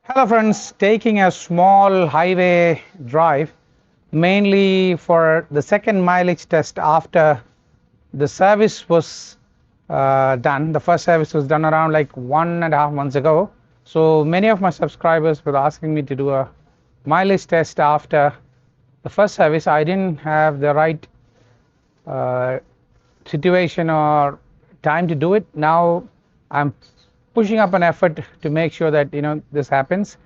Hello friends, taking a small highway drive mainly for the second mileage test after the service was done. The first service was done around like 1.5 months ago. So many of my subscribers were asking me to do a mileage test after the first service. I didn't have the right uh, situation or time to do it. Now I'm pushing up an effort to make sure that this happens.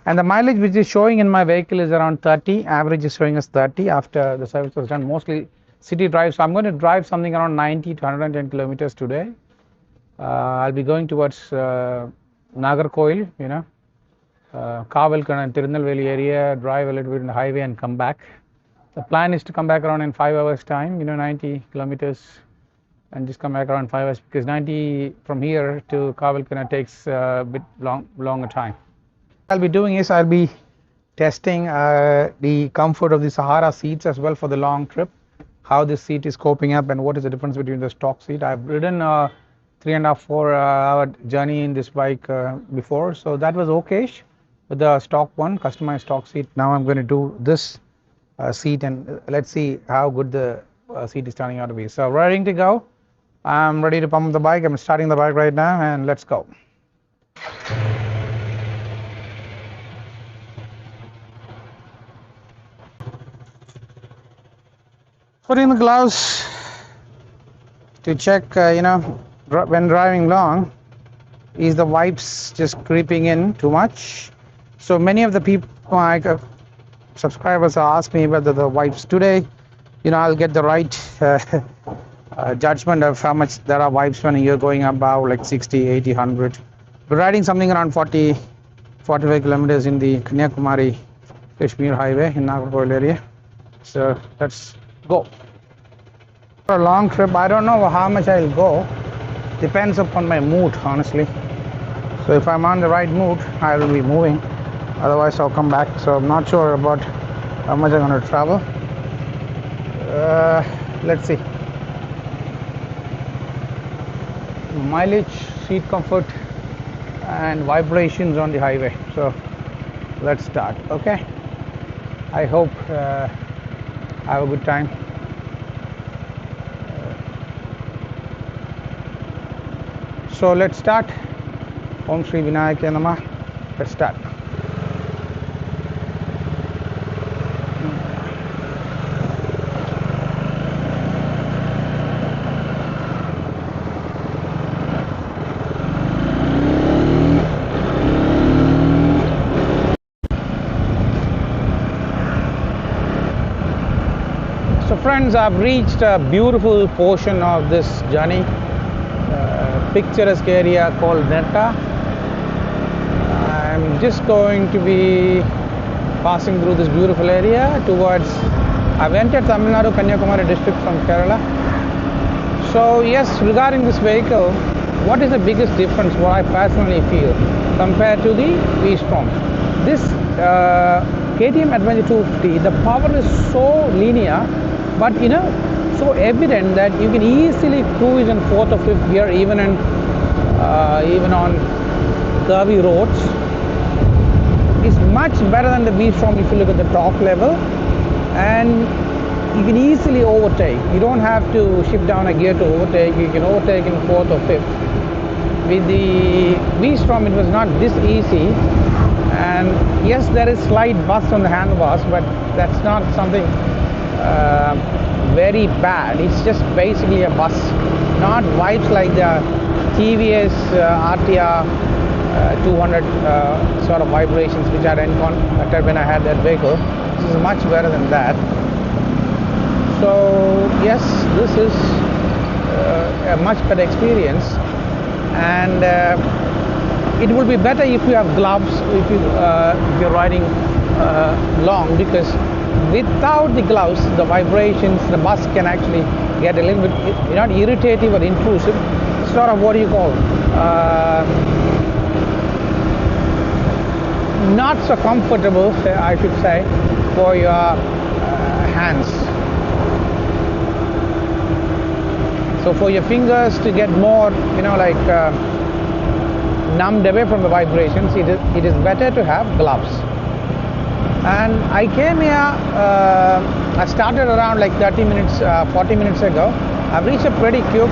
And the mileage which is showing in my vehicle is around 30. Average is showing us 30 after the service was done. Mostly city drive. So I'm going to drive something around 90 to 110 kilometers today. I'll be going towards Nagarkoil, Kavalkan and Tirunelveli area, drive a little bit in the highway and come back. The plan is to come back around in 5 hours time, 90 kilometers and just come back around 5 hours because 90 from here to Kavalkana takes a bit longer time. What I'll be doing is I'll be testing the comfort of the Sahara seats as well for the long trip, how this seat is coping up and what is the difference between the stock seat. I've ridden a 3.5-4 hour journey in this bike before, so that was okayish with the stock one, customized stock seat. Now I'm going to do this seat and let's see how good the seat is turning out to be. So ready to go. I'm ready to pump the bike. I'm starting the bike right now and let's go. Putting the gloves to check, when driving long, is the wipes just creeping in too much? So many of the people, my subscribers ask me whether the wipes today, I'll get the right judgment of how much there are wipes when you're going about like 60, 80, 100. We're riding something around 40, 45 kilometers in the Kanyakumari Kashmir highway in Nagarkoil area. So let's go. For a long trip, I don't know how much I'll go. Depends upon my mood, honestly. So if I'm on the right mood, I will be moving. Otherwise, I'll come back. So I'm not sure about how much I'm going to travel. Let's see. Mileage, seat comfort, and vibrations on the highway. So let's start. Okay. I hope I have a good time. So let's start. Om Shri Vinayaka Namah. Let's start. So friends, I've reached a beautiful portion of this journey. Picturesque area called Netta. I'm just going to be passing through this beautiful area towards, I've entered Tamil Nadu Kanyakumari district from Kerala. So yes, regarding this vehicle, what is the biggest difference, what I personally feel compared to the V-Strom? This KTM Adventure 250, the power is so linear, but so evident that you can easily cruise in fourth or fifth gear even on curvy roads. It's much better than the V-Strom if you look at the top level, and you can easily overtake. You don't have to shift down a gear to overtake. You can overtake in fourth or fifth. With the V-Strom, it was not this easy, and yes, there is slight bust on the handlebars, but that's not something very bad. It's just basically a bus, not vibes like the TVS RTR 200 sort of vibrations which I encountered when I had that vehicle. This is much better than that. So yes, this is a much better experience, and it will be better if you have gloves if you're riding long, because without the gloves, the vibrations, the bus can actually get a little bit, not irritative or intrusive, sort of what do you call, not so comfortable, I should say, for your hands. So for your fingers to get more, numbed away from the vibrations, it is better to have gloves. And I came here, I started around like 30 minutes, 40 minutes ago. I've reached a pretty quick,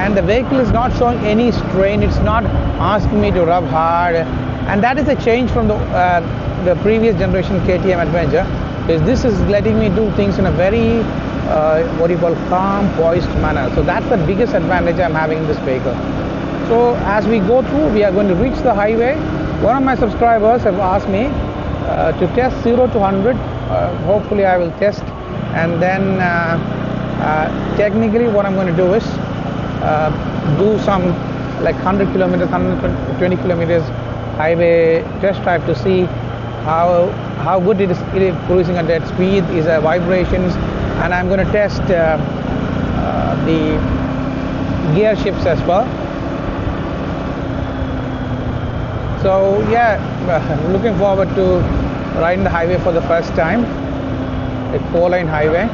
and the vehicle is not showing any strain. It's not asking me to rub hard, and that is a change from the previous generation KTM Adventure, because this is letting me do things in a very what do you call, calm, poised manner. So that's the biggest advantage I'm having in this vehicle. So as we go through, we are going to reach the highway. One of my subscribers have asked me to test 0 to 100. Hopefully I will test, and then technically what I'm going to do is do some like 100 kilometers, 120 kilometers highway test drive to see how good it is cruising at that speed, is vibrations, and I'm going to test the gear shifts as well. So yeah, looking forward to riding the highway for the first time, a 4-lane highway.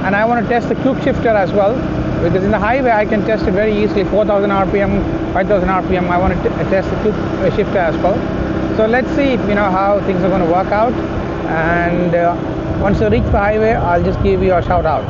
And I want to test the quick shifter as well, because in the highway I can test it very easily, 4000 rpm, 5000 rpm. I want to test the quick shifter as well. So let's see, how things are going to work out. And once I reach the highway, I'll just give you a shout out.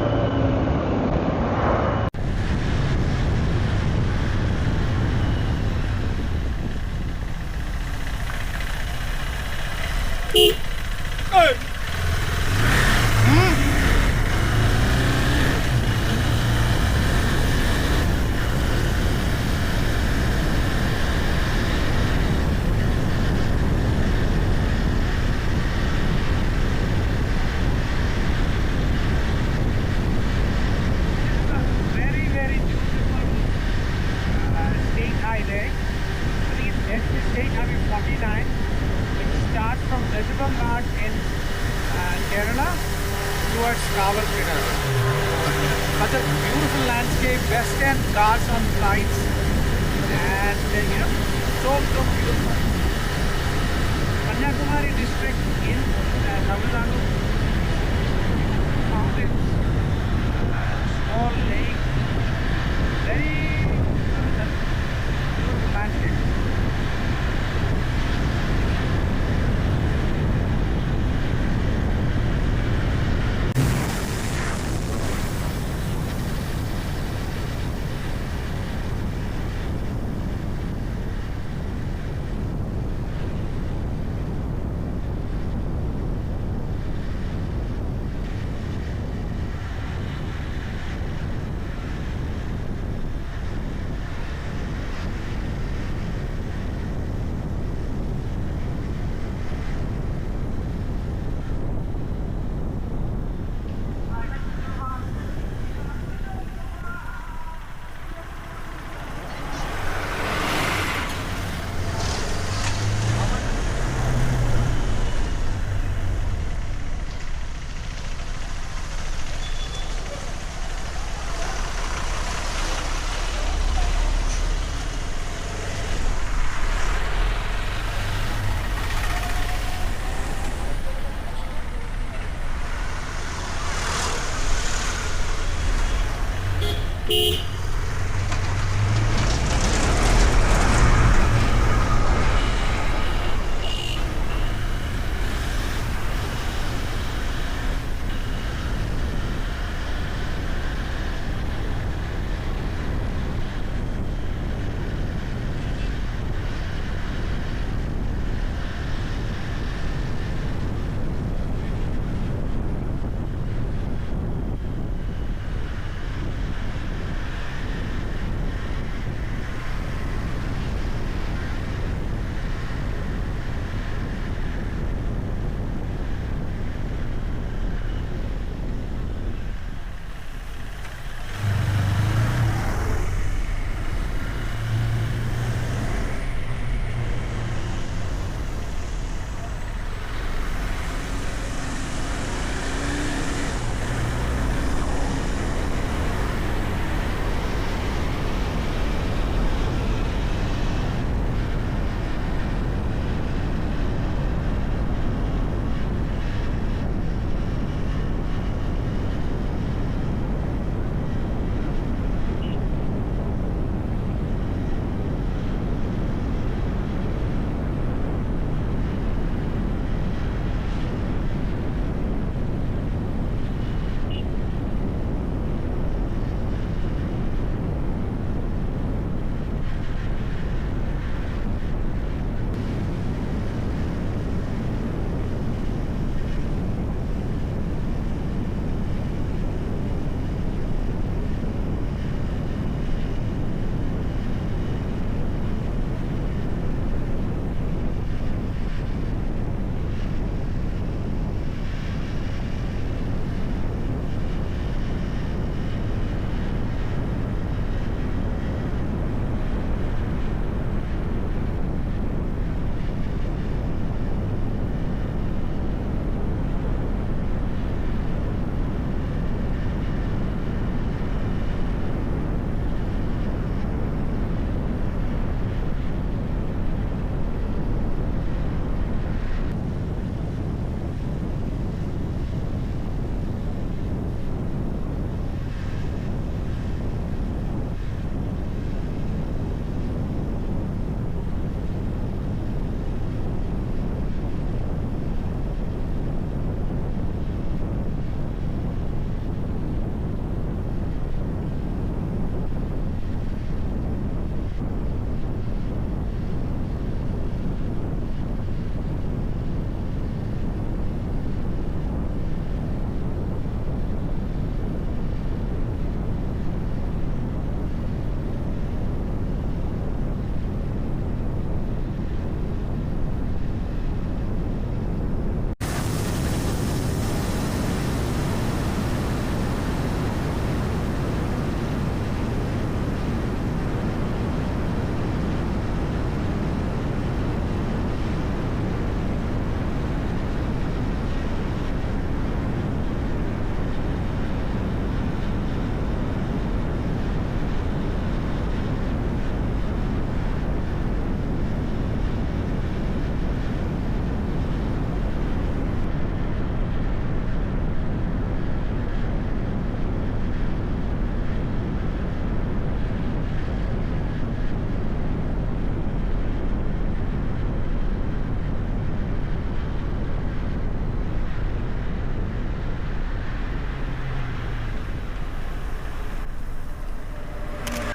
Such a beautiful landscape, western cars on flights, and so beautiful. Kanyakumari district in Tamil Nadu, mountains, small lake, very beautiful landscape.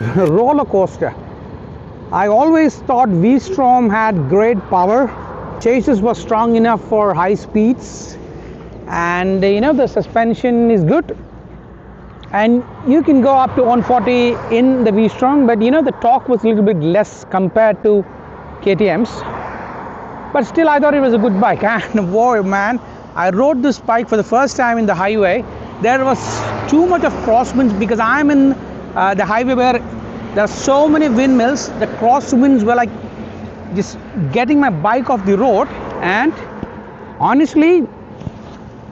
roller coaster. I always thought V-Strom had great power. Chassis was strong enough for high speeds, and the suspension is good, and you can go up to 140 in the V-Strom, but the torque was a little bit less compared to KTM's. But still, I thought it was a good bike. And boy, man, I rode this bike for the first time in the highway. There was too much of crosswinds because I'm in the highway where there are so many windmills. The crosswinds were like just getting my bike off the road, and honestly,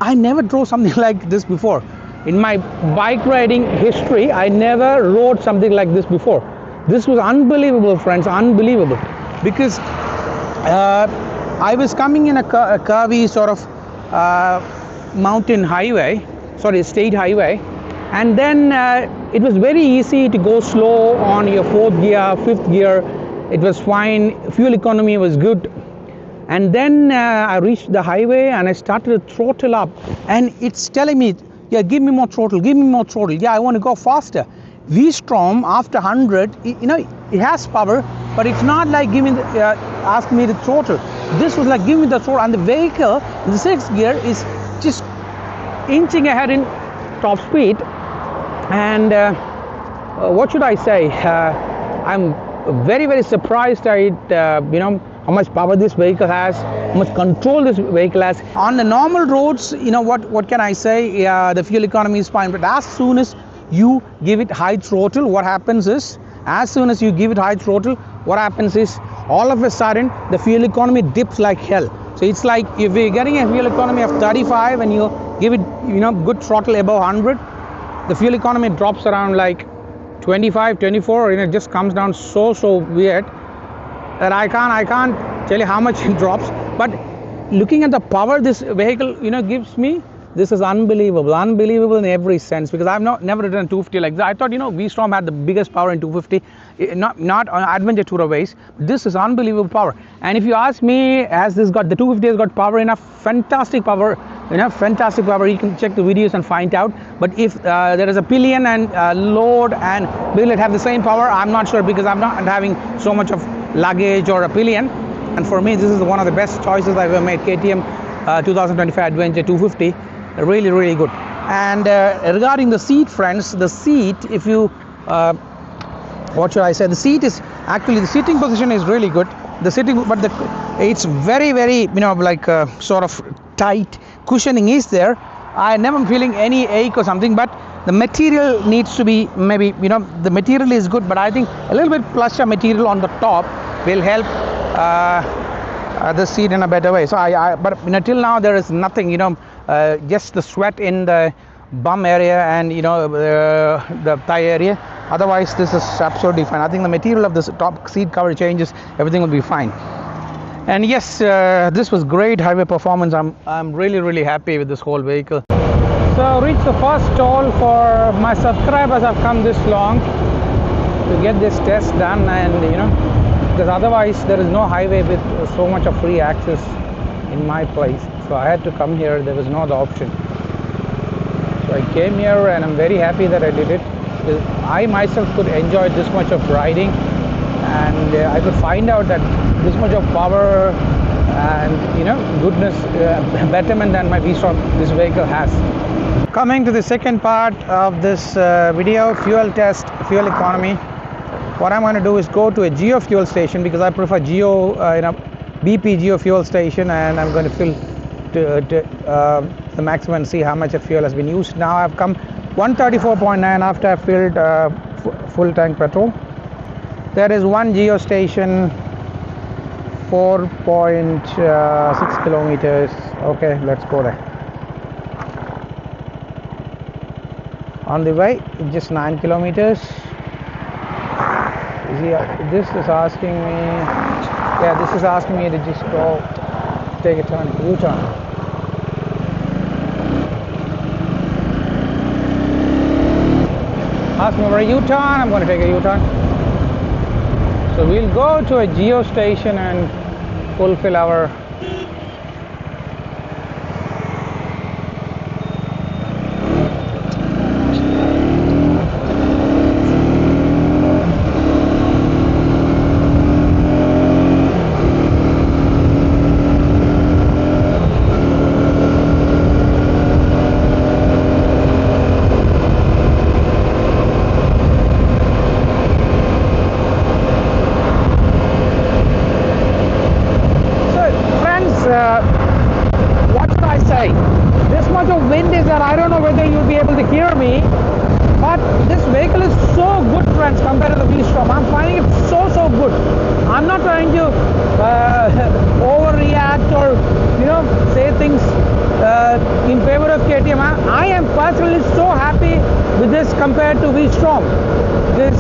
I never drove something like this before. In my bike riding history, I never rode something like this before. This was unbelievable, friends, unbelievable. Because I was coming in a curvy sort of mountain highway, sorry, state highway, and then it was very easy to go slow on your 4th gear, 5th gear. It was fine, fuel economy was good. And then I reached the highway and I started to throttle up, and it's telling me, yeah, give me more throttle, give me more throttle. Yeah, I want to go faster. V-Strom after 100, it has power, but it's not like asking me to throttle. This was like, give me the throttle, and the vehicle, the 6th gear, is just inching ahead in top speed. And what should I say? I'm very, very surprised at how much power this vehicle has, how much control this vehicle has. On the normal roads, what can I say? The fuel economy is fine, but as soon as you give it high throttle, what happens is, all of a sudden the fuel economy dips like hell. So it's like if you're getting a fuel economy of 35 and you give it good throttle above 100, the fuel economy drops around like 25, 24, and it just comes down so weird that I can't tell you how much it drops. But looking at the power this vehicle gives me, this is unbelievable in every sense, because I've never ridden a 250 like this. I thought V-Strom had the biggest power in 250, not on adventure tourer ways. This is unbelievable power. And if you ask me, the 250 has got power enough, fantastic power. Fantastic power. You can check the videos and find out. But if there is a pillion and load, and will it have the same power? I'm not sure, because I'm not having so much of luggage or a pillion. And for me, this is one of the best choices I've ever made. KTM 2025 Adventure 250, really, really good. And regarding the seat, friends, the seat, if you what should I say? The seat is actually, the seating position is really good. It's very, very sort of tight. Cushioning is there. I never feeling any ache or something, but the material needs to be maybe the material is good, but I think a little bit plusher material on the top will help the seat in a better way. So but till now there is nothing, just the sweat in the bum area and the thigh area. Otherwise this is absolutely fine. I think the material of this top seat cover changes, everything will be fine. And yes, this was great highway performance. I'm really, really happy with this whole vehicle. So I reached the first stall for my subscribers. Have come this long to get this test done, and because otherwise there is no highway with so much of free access in my place. So I had to come here. There was no other option. So I came here, and I'm very happy that I did it. I myself could enjoy this much of riding, and I could find out that this much of power and goodness, betterment than my V-Strom this vehicle has. Coming to the second part of this video, fuel test, fuel economy. What I'm going to do is go to a Geo fuel station, because I prefer Geo, BP Geo fuel station, and I'm going to fill to the maximum and see how much of fuel has been used. Now I've come 134.9 after I filled full tank petrol. There is one Geo station, 4.6 kilometers. Okay, let's go there. On the way, just 9 kilometers. This is asking me to just go take a turn, U-turn. Ask me for a U-turn, I'm going to take a U-turn. So we'll go to a Geo station and fulfill our I don't know whether you'll be able to hear me, but this vehicle is so good, friends, compared to the V-Strom. I'm finding it so good. I'm not trying to overreact or say things in favor of KTM. I am personally so happy with this compared to V-Strom. This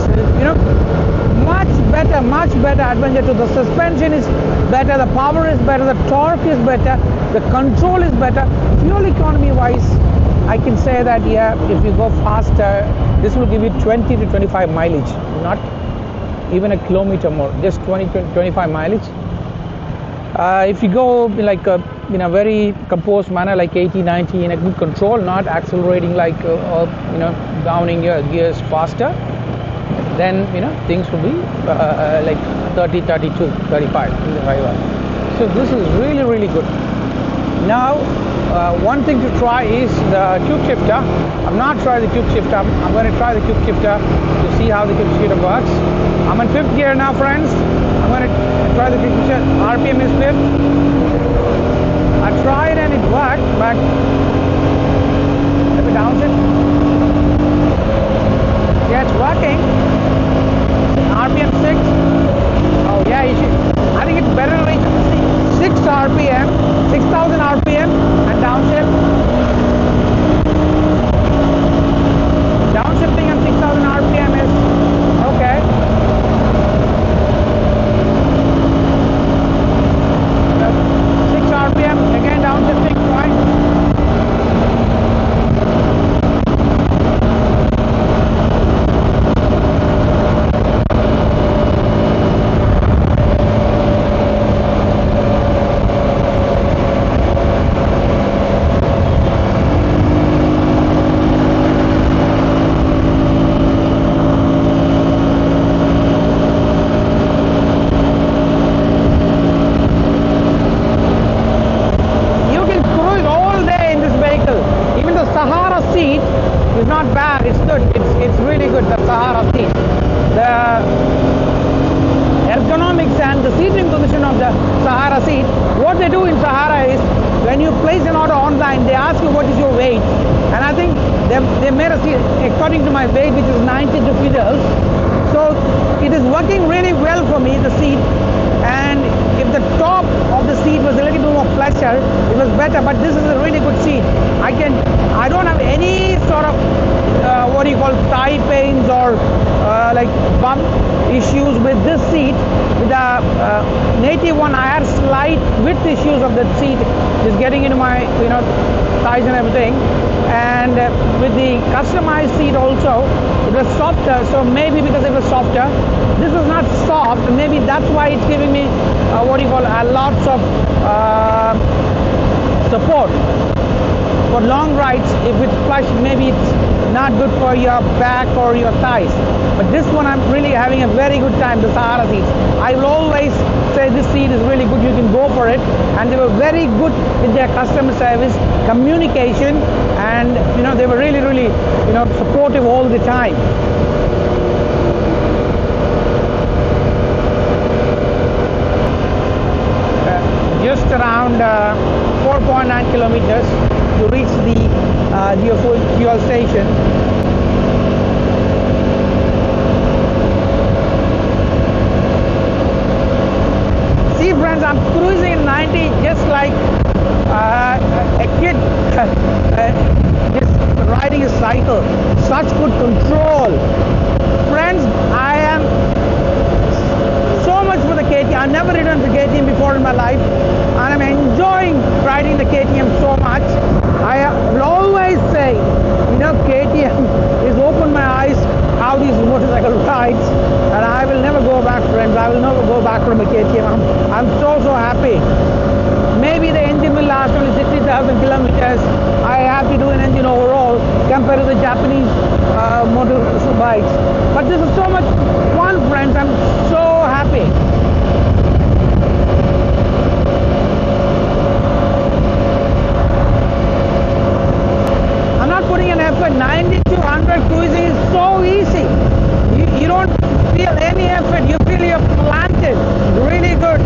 much better adventure. To the suspension is better, the power is better, the torque is better, the control is better. Fuel economy wise, I can say that if you go faster, this will give you 20 to 25 mileage, not even a kilometer more, just 20 to 25 mileage. If you go like in a very composed manner, like 80, 90, in a good control, not accelerating like downing your gears faster, then things will be like 30, 32, 35. So this is really good. Now one thing to try is the tube shifter. I've not tried the tube shifter. I'm going to try the tube shifter to see how the tube shifter works. I'm in 5th gear now, friends. I'm going to try the tube shifter. RPM is 5th. I tried and it worked, but let me down it. Yeah, it's working. RPM 6. Oh yeah, I think it's better to reach 6 RPM, 6,000 RPM and downshift. Downshifting at 6,000 RPM is okay. So 6 RPM, again downshifting, fine. Sahara seat is not bad, it's good, it's really good, the Sahara seat. The ergonomics and the seating position of the Sahara seat, what they do in Sahara is, when you place an order online, they ask you what is your weight, and I think they made a seat according to my weight, which is 92 kilos. So it is working really well for me, the seat. And if the top of the seat was a little bit more flasher, it was better, but this is a really good seat. I don't have any sort of what do you call thigh pains or like bump issues with this seat. With the native one, I had slight width issues of the seat, just getting into my thighs and everything. And with the customized seat also, it was softer, so maybe because it was softer, this was not soft, maybe that's why it's giving me what do you call lots of support for long rides. If it's plush, maybe it's not good for your back or your thighs, but this one I'm really having a very good time, the Sahara seats. I will always say this seat is really good, you can go for it. And they were very good with their customer service, communication, and they were really supportive all the time. Just around 4.9 kilometers to reach the fuel station. See, friends, I'm cruising in 90 just like a kid just riding a cycle. Such good control. Friends, I am so much for the KTM. I've never ridden the KTM before in my life, and I'm enjoying riding the KTM so much. I will always say, KTM has opened my eyes how these motorcycle rides, and I will never go back, friends. I will never go back from a KTM. I'm so happy. Maybe the engine will last only 60,000 kilometers. I have to do an engine overhaul compared to the Japanese motorbikes. But this is so much fun, friends. I'm so happy. I'm not putting an effort. 90 to 100 cruising is so easy. You don't feel any effort. You feel you're planted. Really good.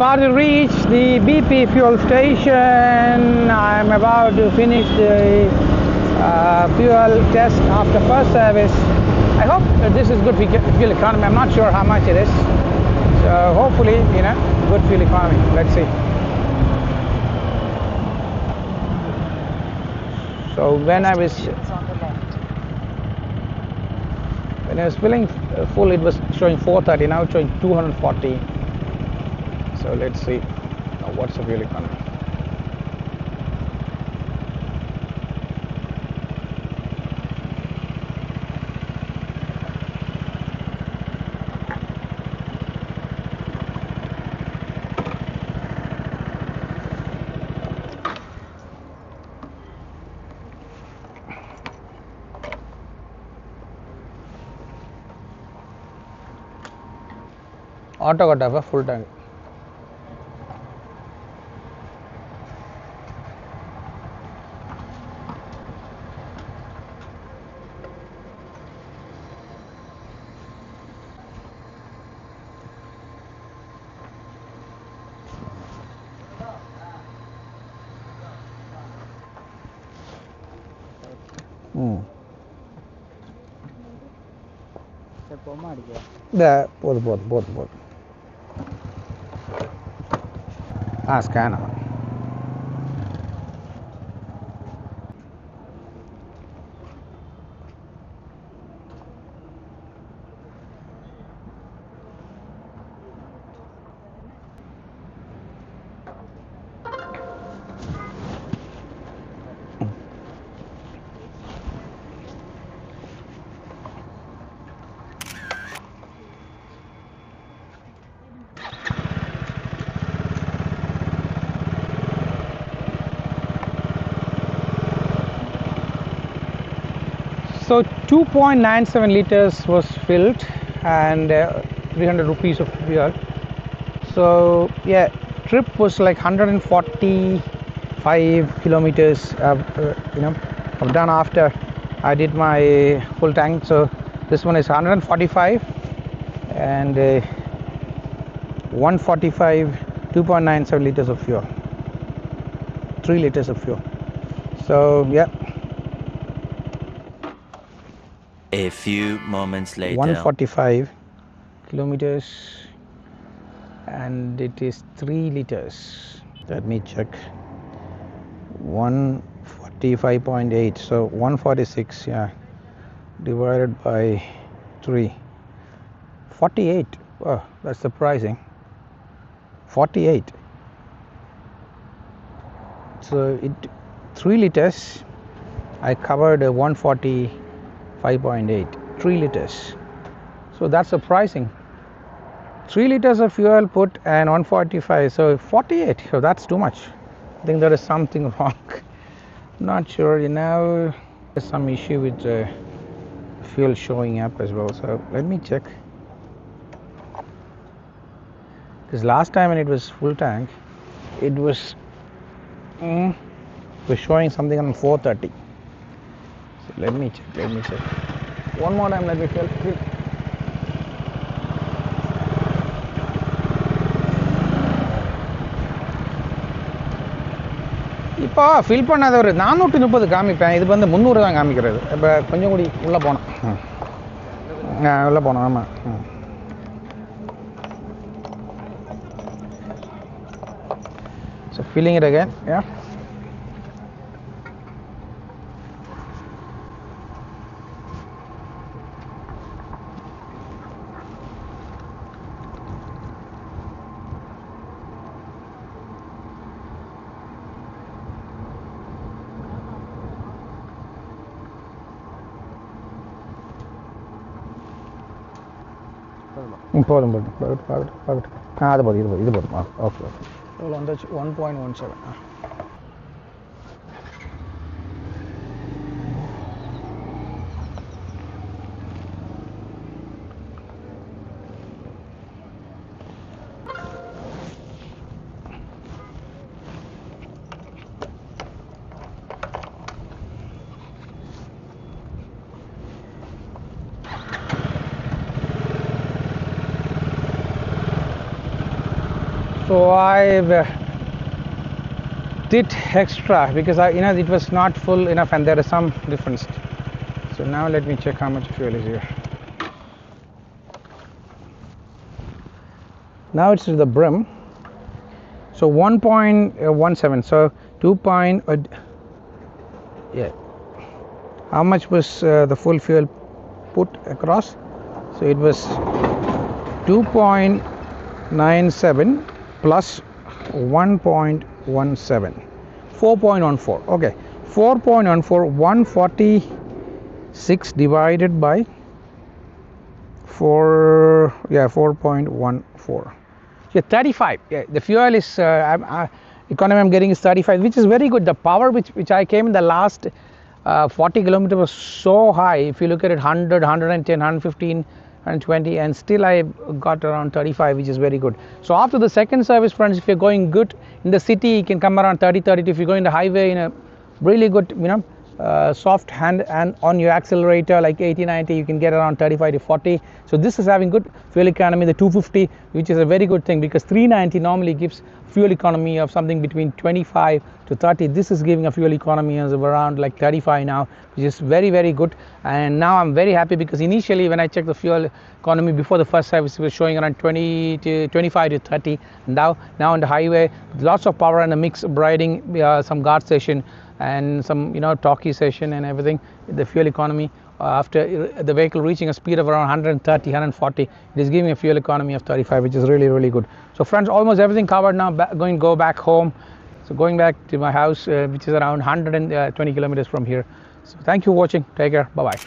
about to reach the BP fuel station. I'm about to finish the fuel test after first service. I hope this is good fuel economy. I'm not sure how much it is. So hopefully, good fuel economy. Let's see. So when I was filling full, it was showing 430. Now it's showing 240. So let's see what's the fuel economy. Auto got have a full tank. Both. Scanner. So 2.97 liters was filled and 300 rupees of fuel. So yeah, trip was like 145 kilometers. I've done after I did my full tank. So this one is 145 and 145, 2.97 liters of fuel, 3 liters of fuel. So yeah. A few moments later. 145 kilometers and it is 3 liters. Let me check. 145.8. So 146, yeah, divided by 3. 48. Oh, that's surprising. 48. So 3 liters. I covered 145.8, 3 liters. So that's surprising. 3 liters of fuel put and 145, so 48. So that's too much. I think there is something wrong. Not sure. There's some issue with fuel showing up as well. So let me check. Because last time when it was full tank, it was showing something on 430. So let me check. One more time, let me fill. இப்போ fill பண்ணாத ஒரு 430 காமிப்பேன். இது வந்து 300 தான் காமிக்கிறது. இப்போ கொஞ்சம் கூடி உள்ளே போனோம். ஆமாம். So filling it again, yeah. போதும் பார்க்கட்டும். அது போதும், இது போதும். ஓகே. எவ்வளோ வந்துச்சு? 1.17. So So I've did extra because it was not full enough, and there is some difference. So now let me check how much fuel is here. Now it's to the brim. So 1.17. So 2. Yeah. How much was the full fuel put across? So it was 2.97 plus 1.17, 4.14. Okay, 4.14, 146 divided by 4. Yeah, 4.14. Yeah, 35. Yeah, the fuel is economy I'm getting is 35, which is very good. The power which I came in the last 40 kilometers was so high. If you look at it, 100, 110, 115, 120, and still I got around 35, which is very good. So after the second service, friends, if you're going good in the city, you can come around 30, 32. If you go in the highway in a really good, soft hand and on your accelerator like 80, 90, you can get around 35 to 40. So this is having good fuel economy. The 250, which is a very good thing, because 390 normally gives fuel economy of something between 25 to 30. This is giving a fuel economy of around like 35 now, which is very, very good. And now I'm very happy, because initially when I checked the fuel economy before the first service, it was showing around 20 to 25 to 30. Now on the highway, lots of power and a mix of riding, some guard station and some talkie session and everything. The fuel economy after the vehicle reaching a speed of around 130, 140, it is giving a fuel economy of 35, which is really, really good. So friends, almost everything covered now. Go back home. So going back to my house, which is around 120 kilometers from here. So thank you for watching. Take care. Bye bye.